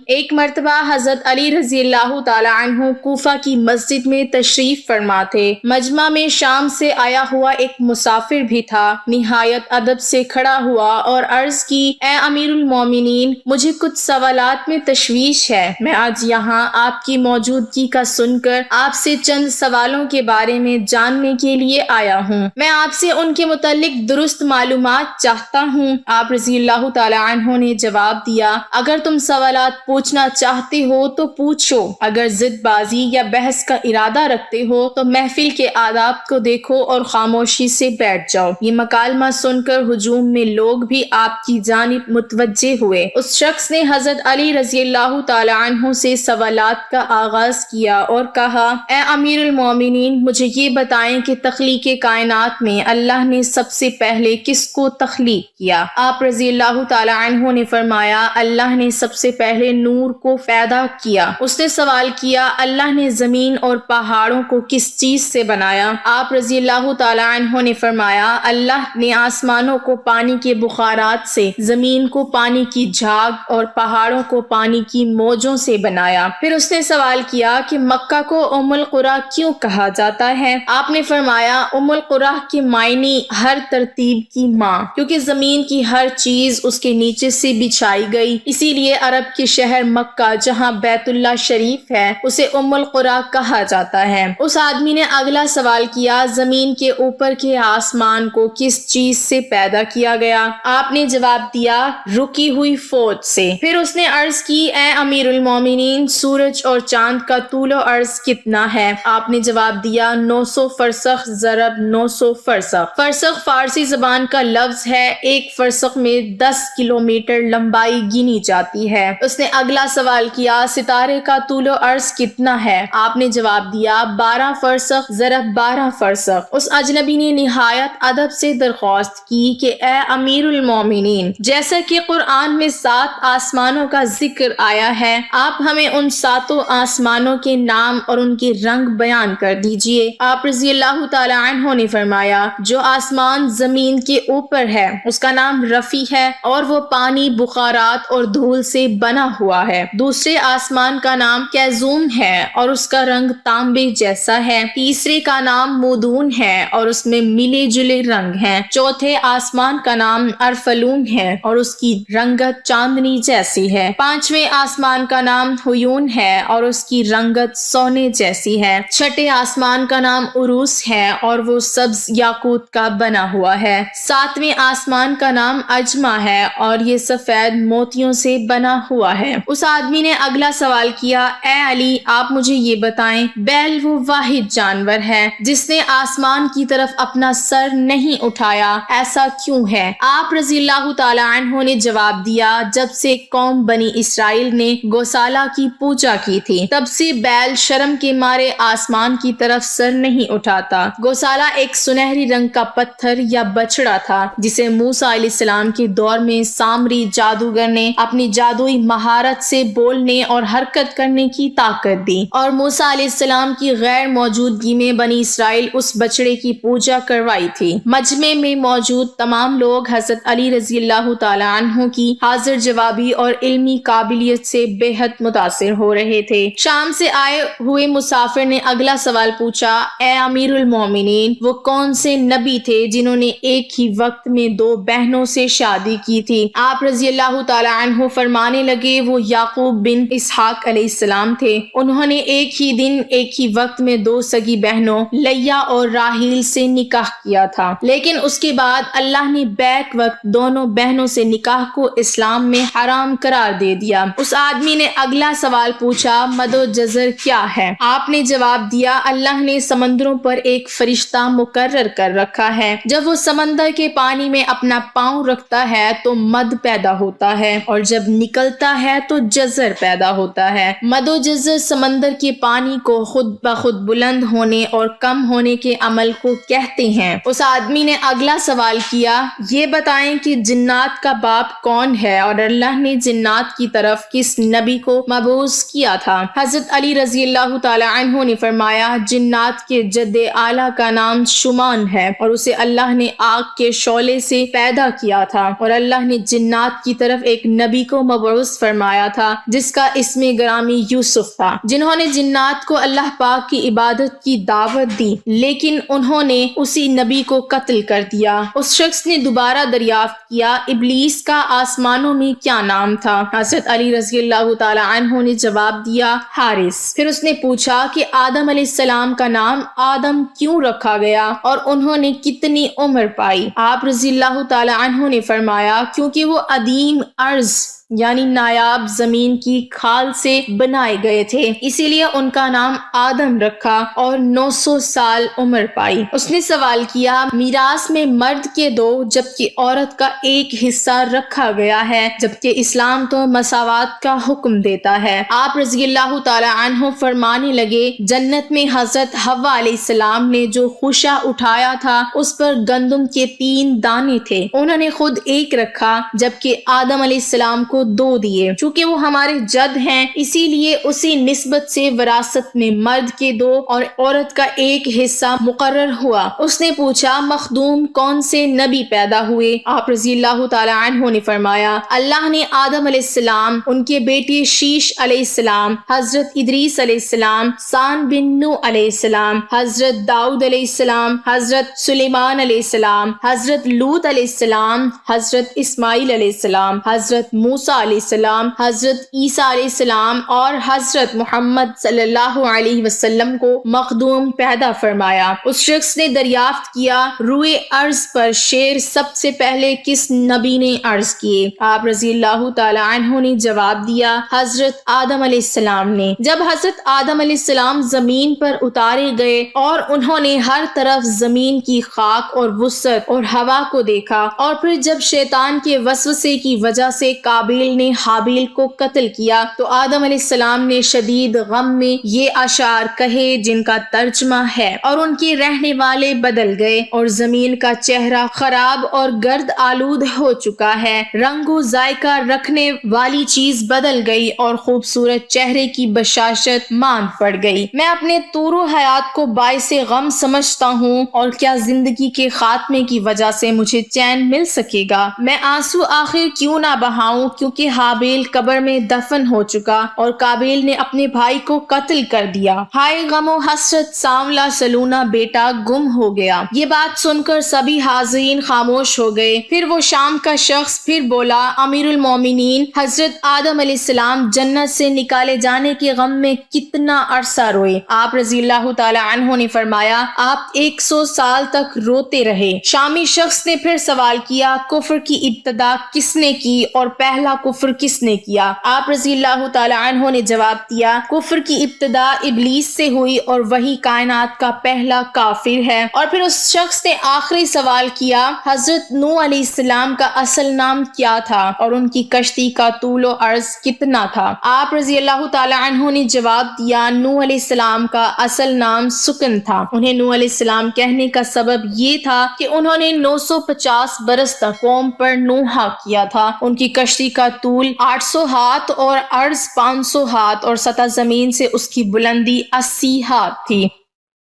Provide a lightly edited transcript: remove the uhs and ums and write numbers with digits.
ایک مرتبہ حضرت علی رضی اللہ تعالی عنہ کوفہ کی مسجد میں تشریف فرما تھے۔ مجمع میں شام سے آیا ہوا ایک مسافر بھی تھا۔ نہایت ادب سے کھڑا ہوا اور عرض کی، اے امیر المومنین، مجھے کچھ سوالات میں تشویش ہے۔ میں آج یہاں آپ کی موجودگی کا سن کر آپ سے چند سوالوں کے بارے میں جاننے کے لیے آیا ہوں۔ میں آپ سے ان کے متعلق درست معلومات چاہتا ہوں۔ آپ رضی اللہ تعالی عنہ نے جواب دیا، اگر تم سوالات پوچھنا چاہتے ہو تو پوچھو، اگر ضد بازی یا بحث کا ارادہ رکھتے ہو تو محفل کے آداب کو دیکھو اور خاموشی سے بیٹھ جاؤ۔ یہ مکالمہ سن کر ہجوم میں لوگ بھی آپ کی جانب متوجہ ہوئے۔ اس شخص نے حضرت علی رضی اللہ تعالی عنہ سے سوالات کا آغاز کیا اور کہا، اے امیر المومنین، مجھے یہ بتائیں کہ تخلیق کائنات میں اللہ نے سب سے پہلے کس کو تخلیق کیا؟ آپ رضی اللہ تعالی عنہ نے فرمایا، اللہ نے سب سے پہلے نور کو پیدا کیا۔ اس نے سوال کیا، اللہ نے زمین اور پہاڑوں کو کس چیز سے بنایا؟ آپ رضی اللہ تعالی عنہ نے فرمایا، اللہ نے آسمانوں کو پانی کے بخارات سے، زمین کو پانی کی جھاگ اور پہاڑوں کو پانی کی موجوں سے بنایا۔ پھر اس نے سوال کیا کہ مکہ کو ام القریٰ کیوں کہا جاتا ہے؟ آپ نے فرمایا، ام القریٰ کے معنی ہر ترتیب کی ماں، کیونکہ زمین کی ہر چیز اس کے نیچے سے بچھائی گئی، اسی لیے عرب کے شہر مکہ جہاں بیت اللہ شریف ہے اسے ام القریٰ کہا جاتا ہے۔ اس آدمی نے اگلا سوال کیا، زمین کے اوپر کے آسمان کو کس چیز سے پیدا کیا گیا؟ آپ نے جواب دیا، رکی ہوئی فوج سے۔ پھر اس نے عرض کی، اے امیر المومنین، سورج اور چاند کا طول و عرض کتنا ہے؟ آپ نے جواب دیا، 900 فرسخ ضرب 900 فرسخ۔ فرسخ فارسی زبان کا لفظ ہے، ایک فرسخ میں 10 کلومیٹر لمبائی گنی جاتی ہے۔ اس نے اگلا سوال کیا، ستارے کا طول و عرض کتنا ہے؟ آپ نے جواب دیا، 12 فرسخ ضرب 12 فرسخ۔ اس اجنبی نے نہایت ادب سے درخواست کی کہ اے امیر المومنین، جیسا کہ قرآن میں 7 آسمانوں کا ذکر آیا ہے، آپ ہمیں ان 7 آسمانوں کے نام اور ان کے رنگ بیان کر دیجئے۔ آپ رضی اللہ تعالی عنہ نے فرمایا، جو آسمان زمین کے اوپر ہے اس کا نام رفیع ہے اور وہ پانی، بخارات اور دھول سے بنا ہوا ہے۔ دوسرے آسمان کا نام کیزوم ہے اور اس کا رنگ تانبے جیسا ہے۔ تیسرے کا نام مودون ہے اور اس میں ملے جلے رنگ ہیں۔ چوتھے آسمان کا نام ارفلون ہے اور اس کی رنگت چاندنی جیسی ہے۔ پانچویں آسمان کا نام ہیون ہے اور اس کی رنگت سونے جیسی ہے۔ چھٹے آسمان کا نام عروس ہے اور وہ سبز یاقوت کا بنا ہوا ہے۔ ساتویں آسمان کا نام اجمع ہے اور یہ سفید موتیوں سے بنا ہوا ہے۔ اس آدمی نے اگلا سوال کیا، اے علی، آپ مجھے یہ بتائیں، بیل وہ واحد جانور ہے جس نے آسمان کی طرف اپنا سر نہیں اٹھایا، ایسا کیوں ہے؟ آپ رضی اللہ تعالی عنہ نے جواب دیا، جب سے قوم بنی اسرائیل نے گوسالہ کی پوجا کی تھی تب سے بیل شرم کے مارے آسمان کی طرف سر نہیں اٹھاتا۔ گوسالہ ایک سنہری رنگ کا پتھر یا بچڑا تھا جسے موسیٰ علیہ السلام کے دور میں سامری جادوگر نے اپنی جادوئی مہارت سے بولنے اور حرکت کرنے کی طاقت دی، اور موسیٰ علیہ السلام کی غیر موجودگی میں بنی اسرائیل اس بچڑے کی پوجا کروائی تھی۔ مجمع میں موجود تمام لوگ حضرت علی رضی اللہ تعالی عنہ کی حاضر جوابی اور علمی قابلیت سے بے حد متاثر ہو رہے تھے۔ شام سے آئے ہوئے مسافر نے اگلا سوال پوچھا، اے امیر المومنین، وہ کون سے نبی تھے جنہوں نے ایک ہی وقت میں 2 بہنوں سے شادی کی تھی؟ آپ رضی اللہ تعالی عنہ فرمانے لگے، وہ یعقوب بن اسحاق علیہ السلام تھے۔ انہوں نے ایک ہی دن ایک ہی وقت میں 2 سگی بہنوں لیا اور راحیل سے نکاح کیا تھا، لیکن اس کے بعد اللہ نے بیک وقت دونوں بہنوں سے نکاح کو اسلام میں حرام قرار دے دیا۔ اس آدمی نے اگلا سوال پوچھا، مد و جزر کیا ہے؟ آپ نے جواب دیا، اللہ نے سمندروں پر ایک فرشتہ مقرر کر رکھا ہے، جب وہ سمندر کے پانی میں اپنا پاؤں رکھتا ہے تو مد پیدا ہوتا ہے اور جب نکلتا ہے تو جزر پیدا ہوتا ہے۔ مد و جزر سمندر کے پانی کو خود بخود بلند ہونے اور کم ہونے کے عمل کو کہتے ہیں۔ اس آدمی نے اگلا سوال کیا، یہ بتائیں کہ جنات کا باپ کون ہے اور اللہ نے جنات کی طرف کس نبی کو مبعوث کیا تھا؟ حضرت علی رضی اللہ تعالی عنہ نے فرمایا، جنات کے جد اعلیٰ کا نام شمان ہے اور اسے اللہ نے آگ کے شعلے سے پیدا کیا تھا، اور اللہ نے جنات کی طرف ایک نبی کو مبعوث فرمایا فرمایا تھا جس کا اسم گرامی یوسف تھا، جنہوں نے جنات کو اللہ پاک کی عبادت کی دعوت دی لیکن انہوں نے اسی نبی کو قتل کر دیا۔ اس شخص نے دوبارہ دریافت کیا ابلیس کا آسمانوں میں کیا نام تھا؟ حضرت علی رضی اللہ تعالی عنہ نے جواب دیا حارث۔ پھر اس نے پوچھا کہ آدم علیہ السلام کا نام آدم کیوں رکھا گیا اور انہوں نے کتنی عمر پائی؟ آپ رضی اللہ تعالی عنہ نے فرمایا کیونکہ وہ عدیم ارض یعنی نایاب زمین کی کھال سے بنائے گئے تھے، اسی لیے ان کا نام آدم رکھا اور 900 سال عمر پائی۔ اس نے سوال کیا میراث میں مرد کے 2 جبکہ عورت کا 1 حصہ رکھا گیا ہے، جبکہ اسلام تو مساوات کا حکم دیتا ہے۔ آپ رضی اللہ تعالی عنہ فرمانے لگے جنت میں حضرت حوا علیہ السلام نے جو خوشہ اٹھایا تھا اس پر گندم کے 3 دانے تھے، انہوں نے خود 1 رکھا جبکہ آدم علیہ السلام کو 2 دیے۔ چونکہ وہ ہمارے جد ہیں اسی لیے اسی نسبت سے وراثت میں مرد کے 2 اور عورت کا 1 حصہ مقرر ہوا۔ اس نے پوچھا مخدوم کون سے نبی پیدا ہوئے؟ آپ رضی اللہ تعالی عنہ نے فرمایا اللہ نے آدم علیہ السلام، ان کے بیٹے شیش علیہ السلام، حضرت ادریس علیہ السلام، سان بن نوح علیہ السلام، حضرت داؤد علیہ السلام، حضرت سلیمان علیہ السلام، حضرت لوط علیہ السلام، حضرت اسماعیل علیہ السلام، حضرت موسیٰ علیہ السلام، حضرت عیسیٰ علیہ السلام اور حضرت محمد صلی اللہ علیہ وسلم کو مخدوم پیدا فرمایا۔ اس شخص نے دریافت کیا روئے ارض پر شیر سب سے پہلے کس نبی نے عرض کیے؟ آپ رضی اللہ تعالی عنہ نے جواب دیا حضرت آدم علیہ السلام نے۔ جب حضرت آدم علیہ السلام زمین پر اتارے گئے اور انہوں نے ہر طرف زمین کی خاک اور وسعت اور ہوا کو دیکھا، اور پھر جب شیطان کے وسوسے کی وجہ سے قابیل نے حابیل کو قتل کیا تو آدم علیہ السلام نے شدید غم میں یہ اشعار کہے جن کا ترجمہ ہے اور ان کے رہنے والے بدل گئے اور زمین کا چہرہ خراب اور گرد آلود ہو چکا ہے، رنگ و ذائقہ رکھنے والی چیز بدل گئی اور خوبصورت چہرے کی بشاشت ماند پڑ گئی۔ میں اپنے طور و حیات کو باعث غم سمجھتا ہوں اور کیا زندگی کے خاتمے کی وجہ سے مجھے چین مل سکے گا؟ میں آنسو آخر کیوں نہ بہاؤں کیونکہ حابیل قبر میں دفن ہو چکا اور قابیل نے اپنے بھائی کو قتل کر دیا۔ ہائے غم و حسرت، سانولا سلونا بیٹا گم ہو گیا۔ یہ بات سن کر سبھی حاضرین خاموش ہو گئے۔ پھر وہ شام کا شخص پھر بولا امیر المومنین حضرت آدم علیہ السلام جنت سے نکالے جانے کے غم میں کتنا عرصہ روئے؟ آپ رضی اللہ تعالی عنہ نے فرمایا آپ 100 سال تک روتے رہے۔ شامی شخص نے پھر سوال کیا کفر کی ابتدا کس نے کی اور پہلا کفر کس نے کیا؟ آپ رضی اللہ تعالی عنہ نے جواب دیا کفر کی ابتدا ابلیس سے ہوئی اور وہی کائنات کا پہلا کافر ہے۔ اور پھر اس شخص نے آخری سوال کیا حضرت نوح علیہ السلام کا اصل نام کیا تھا اور ان کی کشتی کا طول و عرض کتنا تھا؟ آپ رضی اللہ تعالی عنہ نے جواب دیا نوح علیہ السلام کا اصل نام سکن تھا۔ انہیں نوح علیہ السلام کہنے کا سبب یہ تھا کہ انہوں نے 950 برس تک قوم پر نوحہ کیا تھا۔ ان کی کشتی کا طول 800 ہاتھ اور عرض 500 ہاتھ اور سطح زمین سے اس کی بلندی 80 ہاتھ تھی۔